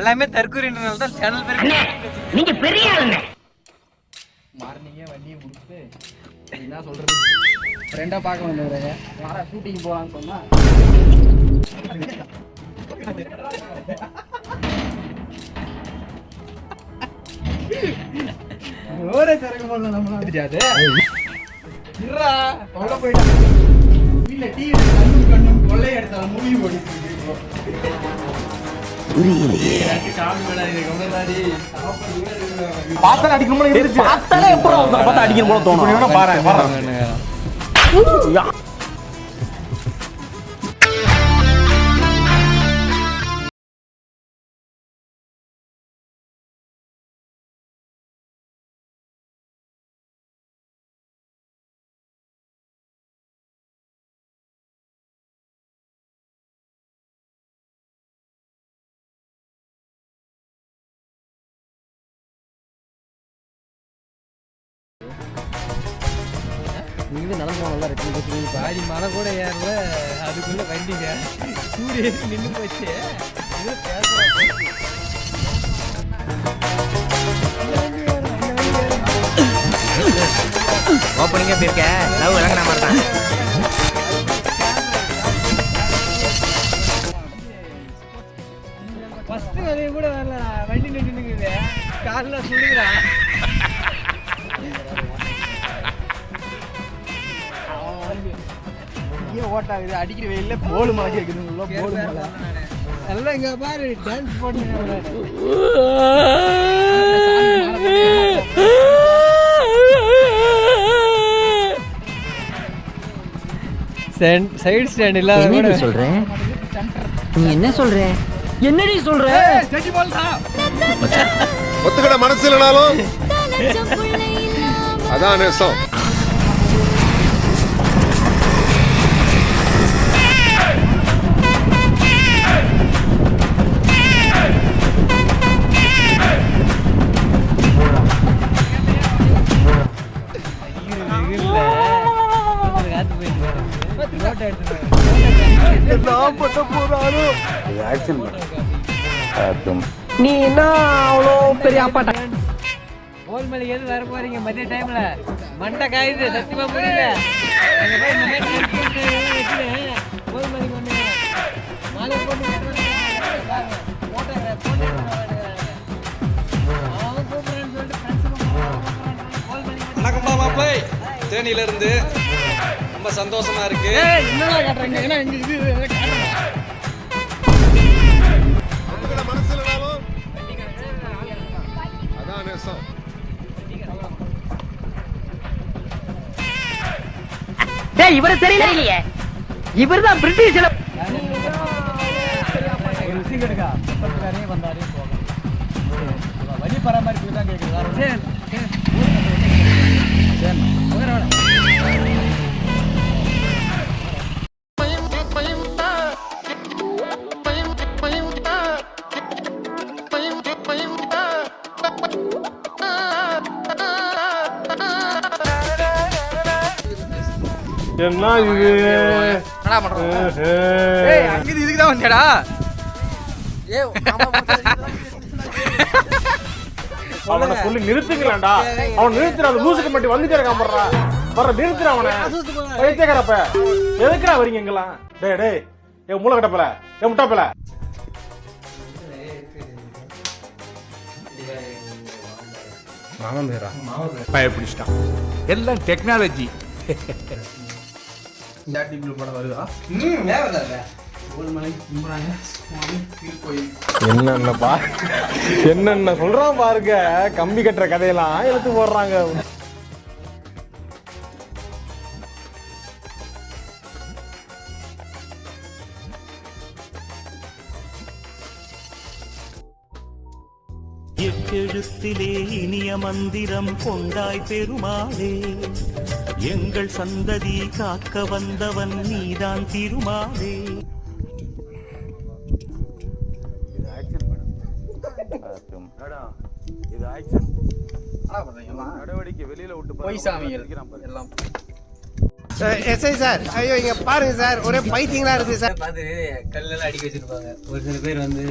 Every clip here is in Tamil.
எல்லாமே தற்கொலைன்றனால தான் சேனல் பேர். நீங்க பெரிய ஆளுங்க. மார்னிங்கே வண்டியை முடிச்சுட்டு என்ன சொல்றது ஃப்ரெண்டா பார்க்க வந்தவங்க யாரா ஷூட்டிங் போகலான்னு சொன்னா ஒரே தரங்க போல நம்ம வந்துட்டாது இருடா தொலை போயிட்டா இல்ல டிவி கண்ணும் கொள்ளை எடுத்தால மூவி ஓடிட்டு இருக்கு புரியலையே. பார்த்தா அடிக்கணும் போல இருந்துச்சு. பார்த்தாலே எப்பறம் அவரை பார்த்தா அடிக்கணும் போல தோணும். நீ பாரு பாரு. நீங்க நடந்து நல்லா இருக்கு. பாதி மலை கூட ஏறல, அதுக்குள்ள வண்டிங்க சூரிய நின்று போச்சு. ஓப்பனிங்கா போயிருக்க லவ் விளங்கின மாதிரி தான். ஃபர்ஸ்ட் வரைய கூட வரல, வண்டி நின்றுக்குது, கார்ல சுடுறா. ஓட்டாகுது அடிக்கிற வெயில போல் மழை கேட்குதுங்களோ போல் மழை எல்லாம் இங்க பாரு டான்ஸ் போட்டு சைடு ஸ்டாண்ட் இல்லாத கூட சொல்றேன். நீ என்ன சொல்ற? என்னடி சொல்ற? ஒத்துக்கிட மனசு இல்லைனாலும் அதான் நேசம். நீ என்ன அவ்வளோ பெரிய ஆப்பாட்ட கோல்மலை எது வர போறீங்க மதிய டைம்ல? மண்டை காயுது, சத்தியமா புரியல. கோல்மலைக்கு வந்து மாலை போட்டு வணக்கம்பா மாப்பிள்ளை, தேனியில இருந்து ரொம்ப சந்தோஷமா இருக்கு. என்னடா காட்டுறீங்க? ஏன்னா இங்க இது ஒத்துக்கிட மனசு இல்லைனாலும் அதான் நேசம். டேய் இவரு தெரியலையே. இவர்தான் பிரிட்டிஷ்ல ஒரு விஷயம் எடுக்கா பக்கத்துக்காரே வந்தாரே போகும். வழி பராமரிப்பு தான் கேட்குது. என்ன இது? அங்க இதுக்கு தான் வந்தடா. அவனை சொல்லி நிறுத்துங்களாண்டா. அவன் நிறுத்துற அந்த லூசுக்கு மட்டும் வந்துட்டே இருக்கான் போடுறா. வர நிறுத்துற அவனை. வைத்தேக்கறப்ப எதுக்குடா வரீங்க எங்கெல்லாம்? டேய் டேய் ஏ மூளை கட்டப்பல, ஏ முட்டாப்பல. மாமன் பேரா பயப்பிடிச்சிட்டான். எல்லாம் டெக்னாலஜி. என்னென்ன சொல்றான் பாருங்க. கம்பி கட்டுற கதையெல்லாம் எடுத்து போடுறாங்க. எட்டெழுத்திலே இனிய மந்திரம் கொண்டாய் பெருமாளே, எங்கள் சந்ததி காக்க வந்தவன் நீதான் திருமாலே. நடவடிக்கை வெளியில விட்டு போய் சாமிகள் எல்லாம் எஸ்ஐ சார், ஐயோ இங்க பாருங்க சார், ஒரே பைத்தியங்களா இருக்கு சார். பார்த்து கல்லெல்லாம் அடிக்க வச்சிருப்பாங்க. ஒரு சில பேர் வந்து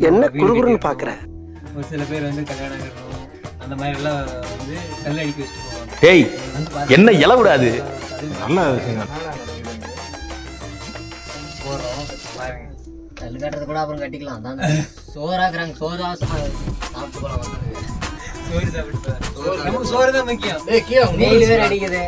என்ன குறுகுறுன்னு பாக்குற? ஒரு சில பேர் வந்து கல்யாணம் கட்டணும் அந்த மாதிரி எல்லாம் வந்து கல் அடிக்க வச்சுட்டு போவாங்க. டேய் என்ன இல விடாது. நல்ல விஷயம். போறோம் பாருங்க. கல் கட்டுறது கூட அப்புறம் கட்டிக்கலாம். தான் சோறாக்குறாங்க. சோறு அவசரமா சாப்பிட்டு போலாம். சோறு சாப்பிட்டு நமக்கு சோறு தான் முக்கியம். வெயில் வேற அடிக்குது.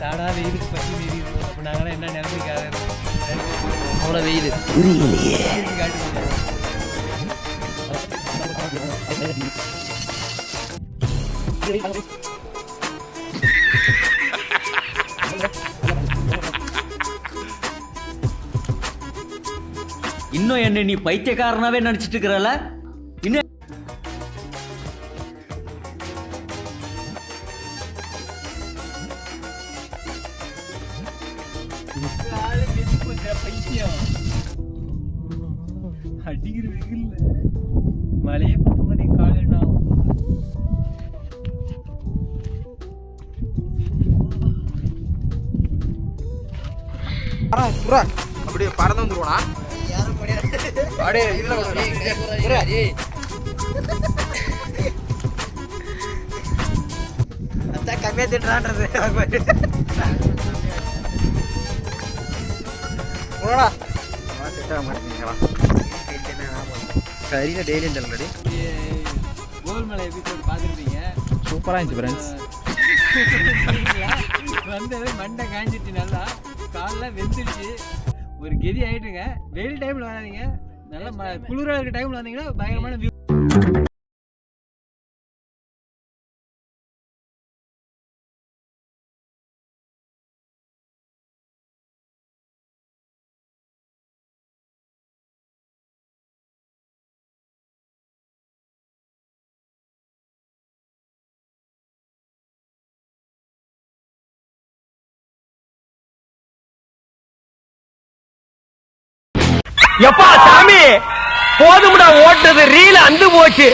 தாடா வெயிலுக்கு பசி மீறி இருக்கும். அப்ப நாங்களாம் என்ன நிலைமைக்காக அவ்வளோ வெயில். இன்னும் என்ன நீ பைத்தியக்காரனாவே நினைச்சிட்டு இருக்கிறல? இன்னும் பைத்தியம் அடிக்கிற வெயில் மழையே பார்க்கும்போதே கால் என்ன ஆகும்? அப்படியே பறந்து வந்துருவானா? அப்படியே இதுல அதான் கம்மியாக திட்டுறான்றது. சரியில டெய்லி தரலடி. கோல்மலை எபிசோட் பார்த்துருப்பீங்க. சூப்பரா இருந்துச்சு ஃப்ரெண்ட்ஸ். வந்தது மண்டை காஞ்சிட்டு நல்லா காலில் வெந்துருச்சு. ஒரு கெதி ஆயிட்டுங்க. வெயில் டைம்ல வராதீங்க. நல்லா குளிராக இருக்க டைம்ல வந்தீங்கன்னா பயங்கரமான வியூ. எப்பா சாமி போதும்டா ஓட்டுறது ரீல் அந்து போச்சு.